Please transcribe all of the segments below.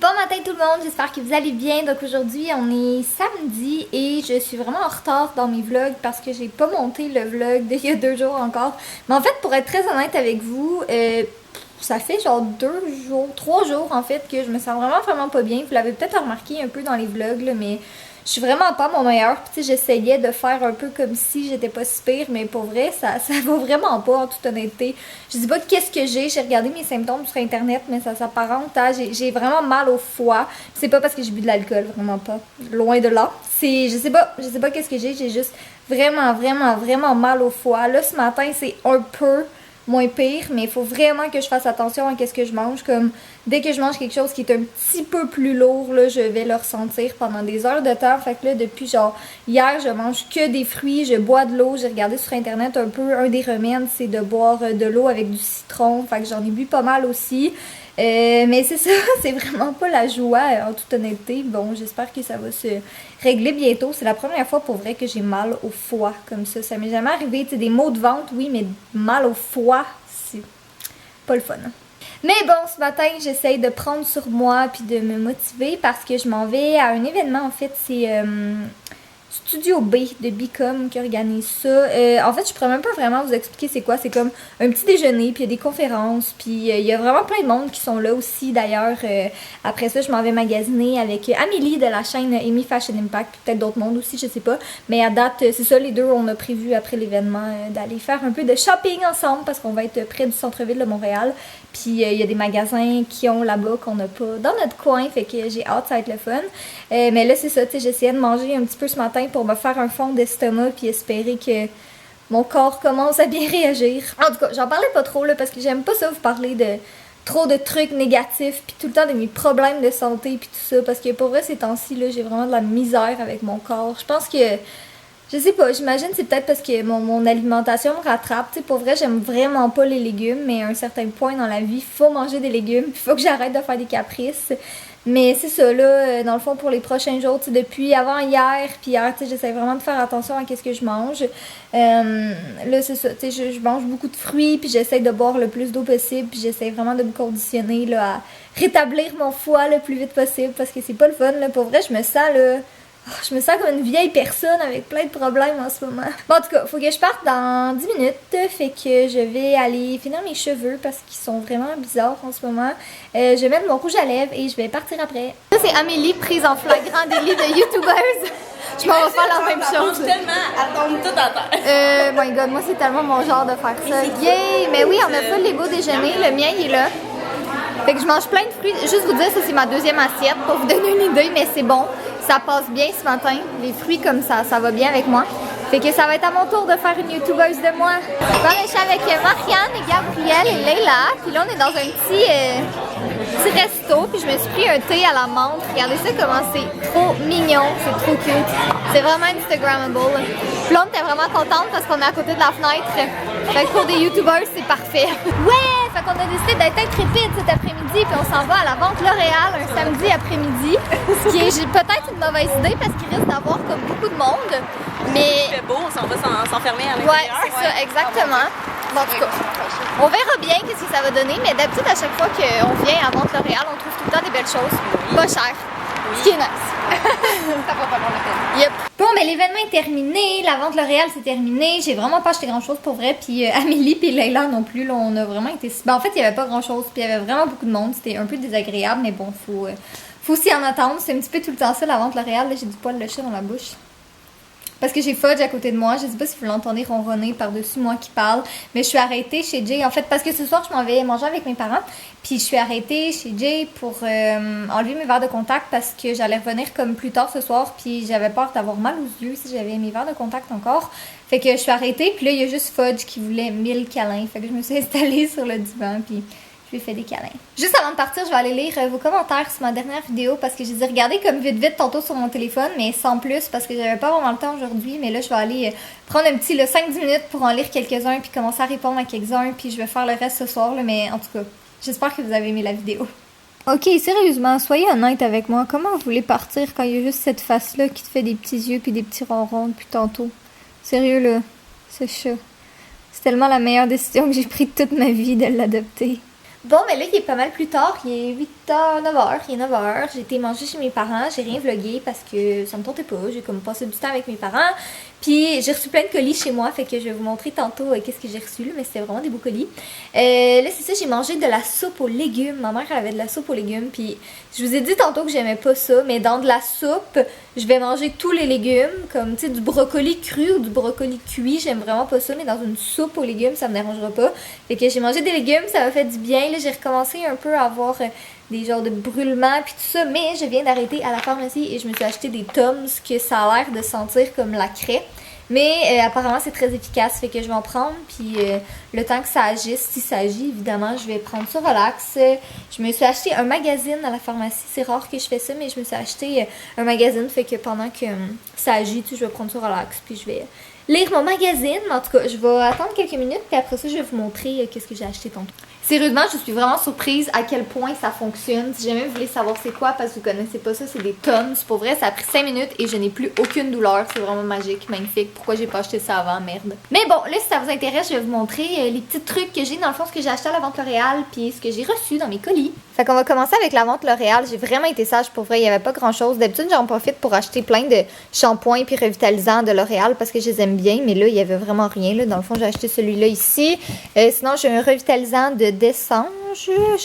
Bon matin tout le monde, j'espère que vous allez bien. Donc aujourd'hui on est samedi et je suis vraiment en retard dans mes vlogs parce que j'ai pas monté le vlog d'il y a 2 jours encore. Mais en fait pour être très honnête avec vous, ça fait genre 2 jours, 3 jours en fait que je me sens vraiment pas bien. Vous l'avez peut-être remarqué un peu dans les vlogs là, mais je suis vraiment pas mon meilleur. Puis tu sais, j'essayais de faire un peu comme si j'étais pas si pire, mais pour vrai, ça va vraiment pas en toute honnêteté. Je dis pas qu'est-ce que j'ai regardé mes symptômes sur internet, mais ça s'apparente à j'ai vraiment mal au foie. C'est pas parce que j'ai bu de l'alcool, vraiment pas. Loin de là. Je sais pas qu'est-ce que j'ai juste vraiment mal au foie. Là ce matin, c'est un peu moins pire, mais il faut vraiment que je fasse attention à ce que je mange. Comme dès que je mange quelque chose qui est un petit peu plus lourd, là, je vais le ressentir pendant des heures de temps. Fait que là, depuis genre hier, je mange que des fruits, je bois de l'eau. J'ai regardé sur internet un peu, un des remèdes, c'est de boire de l'eau avec du citron. Fait que j'en ai bu pas mal aussi. Mais c'est ça, c'est vraiment pas la joie en toute honnêteté. Bon, j'espère que ça va se régler bientôt. C'est la première fois pour vrai que j'ai mal au foie comme ça. Ça m'est jamais arrivé, tu sais, des maux de ventre, oui, mais mal au foie, c'est pas le fun. Mais bon, ce matin, j'essaye de prendre sur moi puis de me motiver parce que je m'en vais à un événement. En fait, c'est Studio B de Bicom qui organise ça. En fait, je pourrais même pas vraiment vous expliquer c'est quoi. C'est comme un petit déjeuner, puis il y a des conférences, puis il y a vraiment plein de monde qui sont là aussi. D'ailleurs, après ça, je m'en vais magasiner avec Amélie de la chaîne Amy Fashion Impact, puis peut-être d'autres mondes aussi, je sais pas. Mais à date, c'est ça, les deux, on a prévu après l'événement d'aller faire un peu de shopping ensemble parce qu'on va être près du centre-ville de Montréal. Puis il y a des magasins qui ont là-bas qu'on n'a pas dans notre coin, fait que j'ai hâte, ça va être le fun. Mais là, c'est ça, tu sais, j'essayais de manger un petit peu ce matin pour me faire un fond d'estomac puis espérer que mon corps commence à bien réagir. En tout cas, j'en parlais pas trop là parce que j'aime pas ça vous parler de trop de trucs négatifs puis tout le temps de mes problèmes de santé puis tout ça parce que pour vrai ces temps-ci là, j'ai vraiment de la misère avec mon corps. Je pense que je sais pas, j'imagine c'est peut-être parce que mon alimentation me rattrape. Tu sais, pour vrai, j'aime vraiment pas les légumes, mais à un certain point dans la vie, il faut manger des légumes, il faut que j'arrête de faire des caprices. Mais c'est ça, là, dans le fond, pour les prochains jours, tu sais, depuis avant hier, puis hier, tu sais, j'essaie vraiment de faire attention à ce que je mange. Là, c'est ça, tu sais, je mange beaucoup de fruits, puis j'essaie de boire le plus d'eau possible, puis j'essaie vraiment de me conditionner, là, à rétablir mon foie le plus vite possible, parce que c'est pas le fun, là. Pour vrai, je me sens comme une vieille personne avec plein de problèmes en ce moment. Bon, en tout cas, faut que je parte dans 10 minutes. Fait que je vais aller finir mes cheveux parce qu'ils sont vraiment bizarres en ce moment. Je vais mettre mon rouge à lèvres et je vais partir après. Ça, c'est Amélie prise en flagrant délit de YouTubeuse. Je m'en vais faire la même chose. Elle tombe tout à terre. My god, moi c'est tellement mon genre de faire ça. Yay! Mais oui, on a fait les beaux déjeuners. Le mien, il est là. Fait que je mange plein de fruits. Juste vous dire, ça c'est ma deuxième assiette pour vous donner une idée, mais c'est bon. Ça passe bien ce matin. Les fruits comme ça va bien avec moi. Fait que ça va être à mon tour de faire une youtubeuse de moi. Bon, je suis avec Marianne et Gabrielle et Leila. Puis là, on est dans un petit resto. Puis je me suis pris un thé à la menthe. Regardez ça comment c'est trop mignon. C'est trop cute. C'est vraiment Instagrammable. Puis là, on était vraiment contente parce qu'on est à côté de la fenêtre. Fait que pour des youtubeurs, c'est parfait. Ouais! Fait qu'on a décidé d'être intrépide cet après-midi. Puis on s'en va à la vente L'Oréal un samedi après-midi. Ce qui est peut-être une mauvaise idée parce qu'il risque d'avoir comme beaucoup de monde. Mais Il fait beau, on va s'enfermer à l'intérieur. Ouais, c'est ça, exactement. Bon, en tout cas, on verra bien qu'est-ce que ça va donner, mais d'habitude, à chaque fois qu'on vient à Vente L'Oréal, on trouve tout le temps des belles choses, pas chères, ce qui est nice. Ça va pas la peine. Yep. Bon, ben l'événement est terminé, la Vente L'Oréal c'est terminé, j'ai vraiment pas acheté grand-chose pour vrai, puis Amélie puis Leila non plus, là, on a vraiment été... Ben, en fait, il y avait pas grand-chose, puis il y avait vraiment beaucoup de monde, c'était un peu désagréable, mais bon, faut s'y en attendre, c'est un petit peu tout le temps ça, la Vente L'Oréal, là, j'ai du poil de chat dans la bouche. Parce que j'ai Fudge à côté de moi. Je sais pas si vous l'entendez ronronner par-dessus moi qui parle. Mais je suis arrêtée chez Jay. En fait, parce que ce soir, je m'en vais manger avec mes parents. Puis je suis arrêtée chez Jay pour enlever mes verres de contact parce que j'allais revenir comme plus tard ce soir. Puis j'avais peur d'avoir mal aux yeux si j'avais mes verres de contact encore. Fait que je suis arrêtée. Puis là, il y a juste Fudge qui voulait 1000 câlins. Fait que je me suis installée sur le divan. Puis je lui ai fait des câlins. Juste avant de partir, je vais aller lire vos commentaires sur ma dernière vidéo parce que j'ai dit regarder comme vite tantôt sur mon téléphone, mais sans plus parce que j'avais pas vraiment le temps aujourd'hui. Mais là, je vais aller prendre un petit 5-10 minutes pour en lire quelques-uns puis commencer à répondre à quelques-uns. Puis je vais faire le reste ce soir. Là, mais en tout cas, j'espère que vous avez aimé la vidéo. Ok, sérieusement, soyez honnête avec moi. Comment vous voulez partir quand il y a juste cette face-là qui te fait des petits yeux puis des petits ronrons depuis tantôt? Sérieux, là, ce chat. C'est tellement la meilleure décision que j'ai prise de toute ma vie de l'adopter. Bon, mais là, il est pas mal plus tard. Il est 9h, il est 9h, j'ai été manger chez mes parents, j'ai rien vlogué parce que ça me tentait pas, j'ai comme passé du temps avec mes parents, puis j'ai reçu plein de colis chez moi, fait que je vais vous montrer tantôt qu'est-ce que j'ai reçu, là, mais c'était vraiment des beaux colis. Là c'est ça, j'ai mangé de la soupe aux légumes, ma mère elle avait de la soupe aux légumes, puis je vous ai dit tantôt que j'aimais pas ça, mais dans de la soupe, je vais manger tous les légumes, comme tu sais du brocoli cru ou du brocoli cuit, j'aime vraiment pas ça, mais dans une soupe aux légumes, ça me dérangera pas. Fait que j'ai mangé des légumes, ça m'a fait du bien, là j'ai recommencé un peu à avoir des genres de brûlements puis tout ça, mais je viens d'arrêter à la pharmacie et je me suis acheté des Tums que ça a l'air de sentir comme la craie. Mais apparemment c'est très efficace, fait que je vais en prendre, puis le temps que ça agisse, si ça agit évidemment, je vais prendre ça relax. Je me suis acheté un magazine à la pharmacie, c'est rare que je fais ça, mais je me suis acheté un magazine, fait que pendant que ça agit, tu sais, je vais prendre ça relax, puis je vais lire mon magazine. En tout cas, je vais attendre quelques minutes, puis après ça, je vais vous montrer qu'est-ce que j'ai acheté tantôt. Sérieusement, je suis vraiment surprise à quel point ça fonctionne. Si jamais vous voulez savoir c'est quoi, parce que vous connaissez pas ça, c'est des Tums. Pour vrai, ça a pris 5 minutes et je n'ai plus aucune douleur. C'est vraiment magique, magnifique. Pourquoi j'ai pas acheté ça avant, merde. Mais bon, là, si ça vous intéresse, je vais vous montrer les petits trucs que j'ai. Dans le fond, ce que j'ai acheté à la vente L'Oréal, puis ce que j'ai reçu dans mes colis. Fait qu'on va commencer avec la vente L'Oréal. J'ai vraiment été sage, pour vrai, il y avait pas grand chose. D'habitude, j'en profite pour acheter plein de shampoings puis revitalisants de L'Oréal parce que je les aime bien. Mais là, il y avait vraiment rien. Là. Dans le fond, j'ai acheté celui-là ici. Sinon, j'ai un revitalisant de Descente.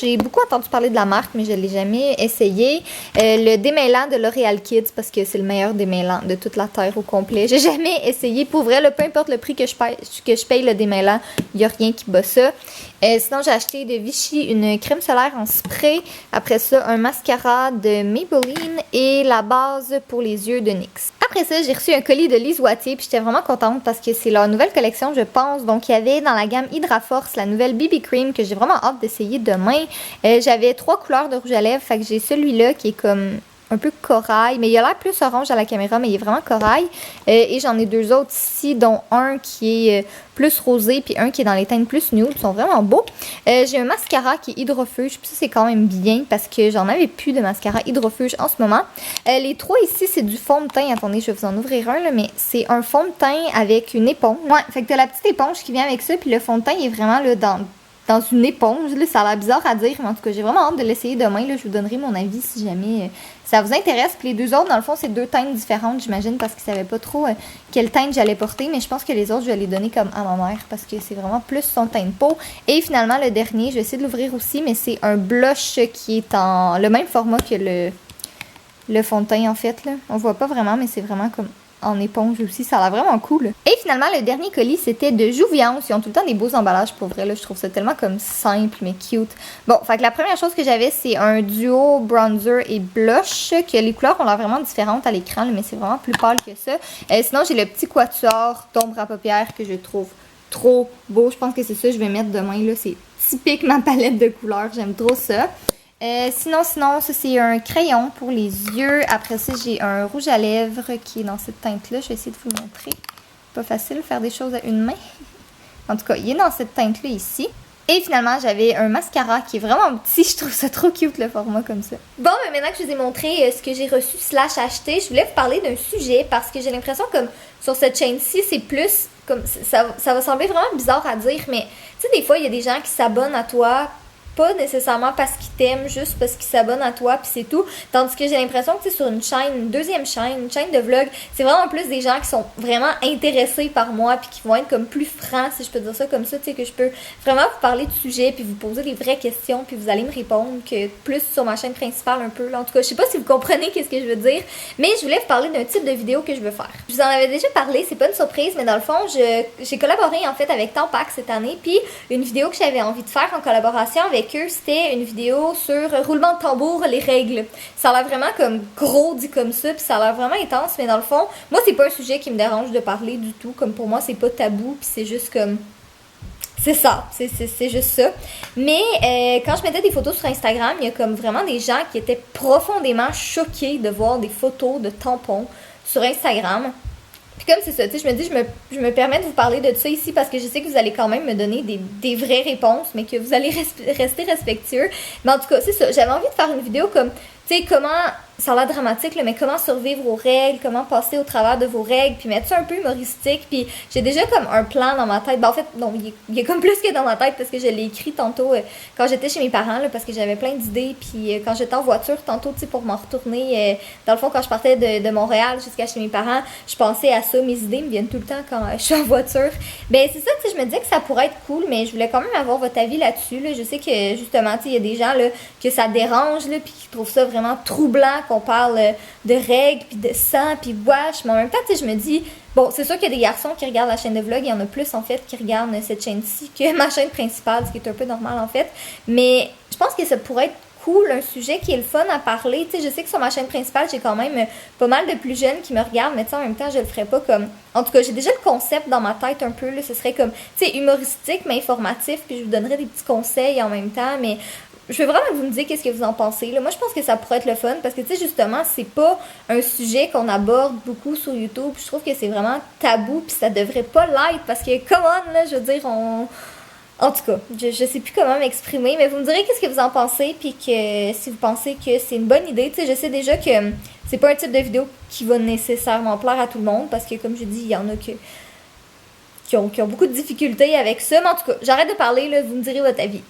J'ai beaucoup entendu parler de la marque, mais je ne l'ai jamais essayé. Le démêlant de L'Oréal Kids, parce que c'est le meilleur démêlant de toute la Terre au complet. J'ai jamais essayé. Pour vrai, là, peu importe le prix que je paye le démêlant, il n'y a rien qui bat ça. Sinon, j'ai acheté de Vichy une crème solaire en spray. Après ça, un mascara de Maybelline et la base pour les yeux de NYX. Après ça, j'ai reçu un colis de Lise Wattier, puis j'étais vraiment contente parce que c'est leur nouvelle collection, je pense. Donc, il y avait dans la gamme Hydra Force la nouvelle BB Cream que j'ai vraiment hâte d'essayer demain. J'avais 3 couleurs de rouge à lèvres, fait que j'ai celui-là qui est comme un peu corail, mais il a l'air plus orange à la caméra, mais il est vraiment corail. Et j'en ai 2 autres ici, dont un qui est plus rosé, puis un qui est dans les teintes plus nude. Ils sont vraiment beaux. J'ai un mascara qui est hydrofuge, puis ça c'est quand même bien parce que j'en avais plus de mascara hydrofuge en ce moment. Les 3 ici, c'est du fond de teint. Attendez, je vais vous en ouvrir un, là, mais c'est un fond de teint avec une éponge. Ouais, fait que t'as la petite éponge qui vient avec ça, puis le fond de teint il est vraiment là dans une éponge. Là, ça a l'air bizarre à dire, mais en tout cas, j'ai vraiment hâte de l'essayer demain. Là, je vous donnerai mon avis si jamais ça vous intéresse. Puis les 2 autres, dans le fond, c'est 2 teintes différentes, j'imagine, parce qu'ils ne savaient pas trop quelle teinte j'allais porter. Mais je pense que les autres, je vais les donner comme à ma mère, parce que c'est vraiment plus son teint de peau. Et finalement, le dernier, je vais essayer de l'ouvrir aussi, mais c'est un blush qui est en le même format que le fond de teint, en fait. Là. On voit pas vraiment, mais c'est vraiment comme en éponge aussi, ça a l'air vraiment cool. Et finalement, le dernier colis, c'était de Jouviance. Ils ont tout le temps des beaux emballages, pour vrai, là, je trouve ça tellement comme simple, mais cute. Bon, fait que la première chose que j'avais, c'est un duo bronzer et blush, que les couleurs ont l'air vraiment différentes à l'écran, mais c'est vraiment plus pâle que ça. Sinon, j'ai le petit quatuor d'ombre à paupières que je trouve trop beau. Je pense que c'est ça que je vais mettre demain, là. C'est typique ma palette de couleurs, j'aime trop ça. Sinon, ça c'est un crayon pour les yeux. Après ça, j'ai un rouge à lèvres qui est dans cette teinte-là. Je vais essayer de vous le montrer. Pas facile de faire des choses à une main. En tout cas, il est dans cette teinte-là ici. Et finalement, j'avais un mascara qui est vraiment petit. Je trouve ça trop cute, le format comme ça. Bon, mais maintenant que je vous ai montré ce que j'ai reçu / acheté, je voulais vous parler d'un sujet parce que j'ai l'impression comme sur cette chaîne-ci, c'est plus comme ça va sembler vraiment bizarre à dire, mais tu sais, des fois, il y a des gens qui s'abonnent à toi pas nécessairement parce qu'ils t'aiment, juste parce qu'ils s'abonnent à toi, puis c'est tout. Tandis que j'ai l'impression que, tu sais, sur une chaîne, une deuxième chaîne, une chaîne de vlog, c'est vraiment plus des gens qui sont vraiment intéressés par moi, puis qui vont être comme plus francs, si je peux dire ça comme ça, tu sais, que je peux vraiment vous parler du sujet, puis vous poser des vraies questions, puis vous allez me répondre, que plus sur ma chaîne principale un peu. Là. En tout cas, je sais pas si vous comprenez qu'est-ce que je veux dire, mais je voulais vous parler d'un type de vidéo que je veux faire. Je vous en avais déjà parlé, c'est pas une surprise, mais dans le fond, j'ai collaboré en fait avec Tampax cette année, puis une vidéo que j'avais envie de faire en collaboration avec eux, c'était une vidéo sur roulement de tambour, les règles. Ça a l'air vraiment comme gros dit comme ça, puis ça a l'air vraiment intense, mais dans le fond, moi c'est pas un sujet qui me dérange de parler du tout, comme pour moi c'est pas tabou, puis c'est juste comme... C'est ça, c'est juste ça. Mais quand je mettais des photos sur Instagram, il y a comme vraiment des gens qui étaient profondément choqués de voir des photos de tampons sur Instagram. Puis comme c'est ça, tu sais, je me dis, je me permets de vous parler de ça ici parce que je sais que vous allez quand même me donner des vraies réponses, mais que vous allez rester respectueux. Mais en tout cas, c'est ça, j'avais envie de faire une vidéo comme, tu sais, comment ça a l'air dramatique, là, mais comment survivre aux règles, comment passer au travers de vos règles, puis mettre ça un peu humoristique, puis j'ai déjà comme un plan dans ma tête. Ben, en fait, non, il est comme plus que dans ma tête parce que je l'ai écrit tantôt quand j'étais chez mes parents, là, parce que j'avais plein d'idées, puis quand j'étais en voiture tantôt, tu sais, pour m'en retourner, dans le fond, quand je partais de Montréal jusqu'à chez mes parents, je pensais à ça, mes idées me viennent tout le temps quand je suis en voiture. Ben, c'est ça, tu sais, je me disais que ça pourrait être cool, mais je voulais quand même avoir votre avis là-dessus, là. Je sais que, justement, tu sais, il y a des gens, là, que ça dérange, là, puis qui trouvent ça vraiment troublant qu'on parle de règles, puis de sang, puis wash, mais en même temps, tu sais, je me dis, bon, c'est sûr qu'il y a des garçons qui regardent la chaîne de vlog, il y en a plus, en fait, qui regardent cette chaîne-ci que ma chaîne principale, ce qui est un peu normal, en fait, mais je pense que ça pourrait être cool, un sujet qui est le fun à parler, tu sais, je sais que sur ma chaîne principale, j'ai quand même pas mal de plus jeunes qui me regardent, mais tu sais, en même temps, je le ferais pas comme, en tout cas, j'ai déjà le concept dans ma tête un peu, là, ce serait comme, tu sais, humoristique, mais informatif, puis je vous donnerais des petits conseils en même temps, mais je veux vraiment que vous me disiez qu'est-ce que vous en pensez. Là. Moi, je pense que ça pourrait être le fun parce que, tu sais, justement, c'est pas un sujet qu'on aborde beaucoup sur YouTube. Je trouve que c'est vraiment tabou puis ça devrait pas l'être parce que, come on, là, je veux dire, En tout cas, je sais plus comment m'exprimer, mais vous me direz qu'est-ce que vous en pensez puis que si vous pensez que c'est une bonne idée. Tu sais, je sais déjà que c'est pas un type de vidéo qui va nécessairement plaire à tout le monde parce que, comme je dis, il y en a qui ont beaucoup de difficultés avec ça. Mais en tout cas, j'arrête de parler, là, vous me direz votre avis.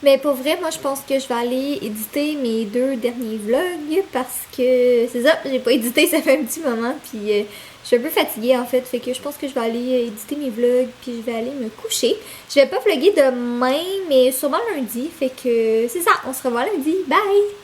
Mais pour vrai, moi je pense que je vais aller éditer mes 2 derniers vlogs parce que c'est ça, j'ai pas édité ça fait un petit moment puis je suis un peu fatiguée en fait, fait que je pense que je vais aller éditer mes vlogs puis je vais aller me coucher. Je vais pas vlogger demain mais sûrement lundi, fait que c'est ça, on se revoit lundi, bye!